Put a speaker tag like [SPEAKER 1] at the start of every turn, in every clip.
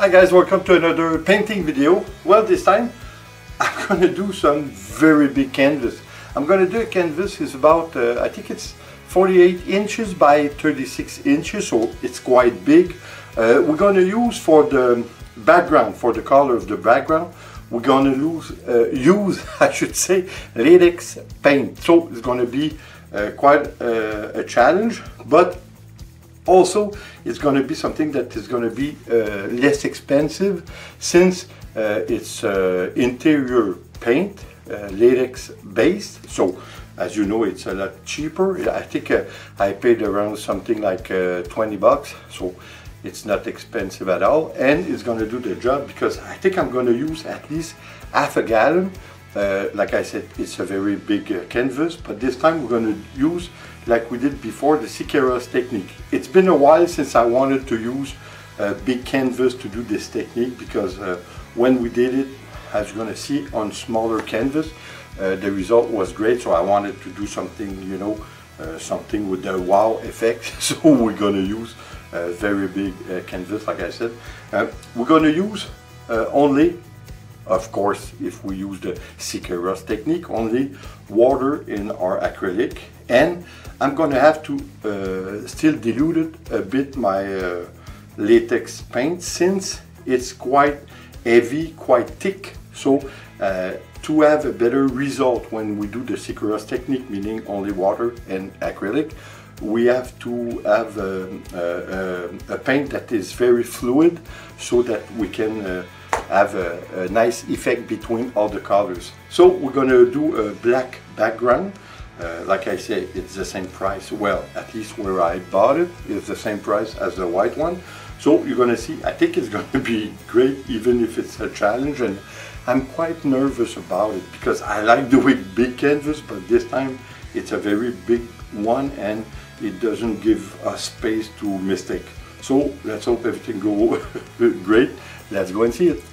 [SPEAKER 1] Hi guys, welcome to another painting video. Well, this time I'm going to do some very big canvas. I'm going to do a canvas is about, I think it's 48 inches by 36 inches, so it's quite big. We're going to use for the background, for the color of the background, we're going to use, I should say, latex paint. So it's going to be quite a challenge, but also it's going to be something that is going to be less expensive since it's interior paint, latex based. So as you know, it's a lot cheaper. I think I paid around something like 20 bucks, so it's not expensive at all, and it's going to do the job because I think I'm going to use at least half a gallon. Like I said, it's a very big canvas, but this time we're going to use, like we did before, the Acrylic technique. It's been a while since I wanted to use a big canvas to do this technique because when we did it, as you're going to see on smaller canvas, the result was great. So I wanted to do something, you know, something with the wow effect. So we're going to use a very big canvas, like I said. We're going to use only, of course, if we use the Acrylic technique, only water in our acrylic, and I'm going to have to still dilute it a bit, my latex paint, since it's quite heavy, quite thick. So to have a better result when we do the Acrylic technique, meaning only water and acrylic, we have to have a paint that is very fluid so that we can have a nice effect between all the colors. So we're going to do a black background. Like I say, it's the same price. Well, at least where I bought it, it's the same price as the white one. So you're going to see, I think it's going to be great, even if it's a challenge. And I'm quite nervous about it because I like doing big canvas, but this time it's a very big one and it doesn't give us space to mistake. So let's hope everything goes great. Let's go and see it.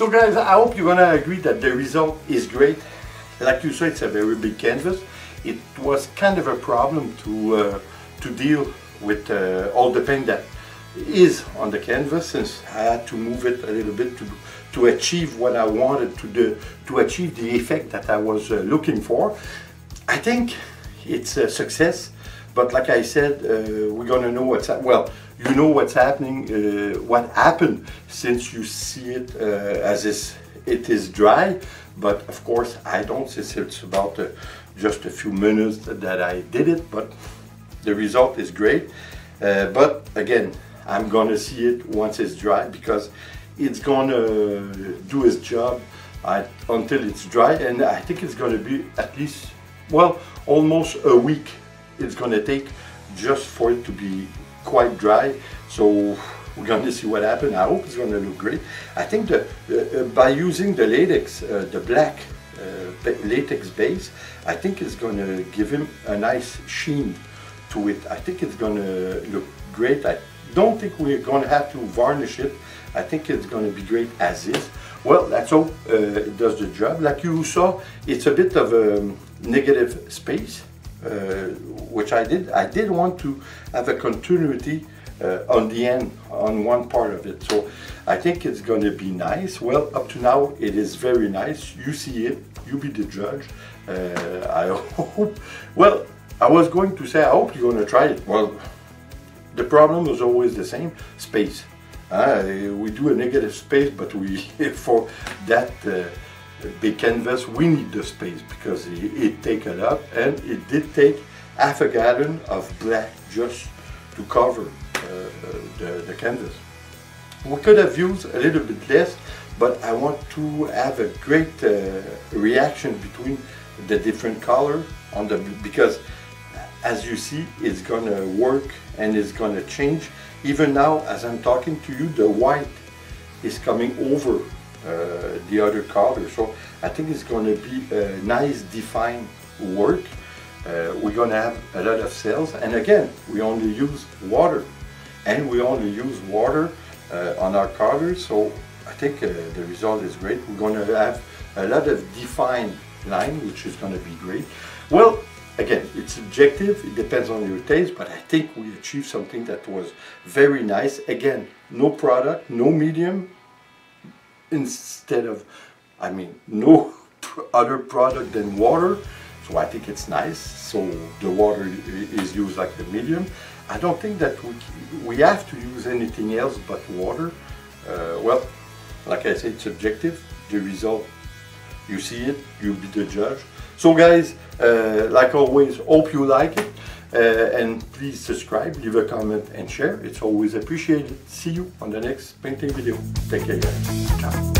[SPEAKER 1] So guys, I hope you're gonna agree that the result is great. Like you said, it's a very big canvas. It was kind of a problem to deal with all the paint that is on the canvas, since I had to move it a little bit to achieve what I wanted to achieve the effect that I was looking for. I think it's a success, but like I said, we're gonna know well, you know what's happening, what happened since you see it as it is dry. But of course I don't, since it's about just a few minutes that I did it, but the result is great. But again, I'm gonna see it once it's dry, because it's gonna do its job until it's dry, and I think it's gonna be at least, well, almost a week it's gonna take just for it to be quite dry. So we're gonna see what happens. I hope it's gonna look great. I think that by using the latex, the black latex base, I think it's gonna give him a nice sheen to it. I think it's gonna look great. I don't think we're gonna have to varnish it. I think it's gonna be great as is. Well, let's hope it does the job. Like you saw, it's a bit of a negative space, which I did want to have a continuity on the end, on one part of it. So I think it's going to be nice. Well, up to now it is very nice. You see it, you be the judge. I hope, well, I was going to say I hope you're going to try it. Well, the problem was always the same: space. We do a negative space, but for that big canvas we need the space, because it takes a lot, and it did take half a gallon of black just to cover the canvas. We could have used a little bit less, but I want to have a great reaction between the different color on the, because as you see, it's gonna work and it's gonna change. Even now, as I'm talking to you, the white is coming over the other color. So I think it's gonna be a nice defined work. We're gonna have a lot of cells, and again, we only use water, and we only use water on our colors. So I think the result is great. We're gonna have a lot of defined line, which is gonna be great. Well, again, it's subjective, it depends on your taste, but I think we achieved something that was very nice. Again, no product, no medium, instead of, I mean, no other product than water. So I think it's nice. So the water is used like the medium. I don't think that we have to use anything else but water. Well, like I said, it's subjective. The result, you see it, you be the judge. So guys, like always, hope you like it, and please subscribe, leave a comment and share. It's always appreciated. See you on the next painting video. Take care guys. Ciao.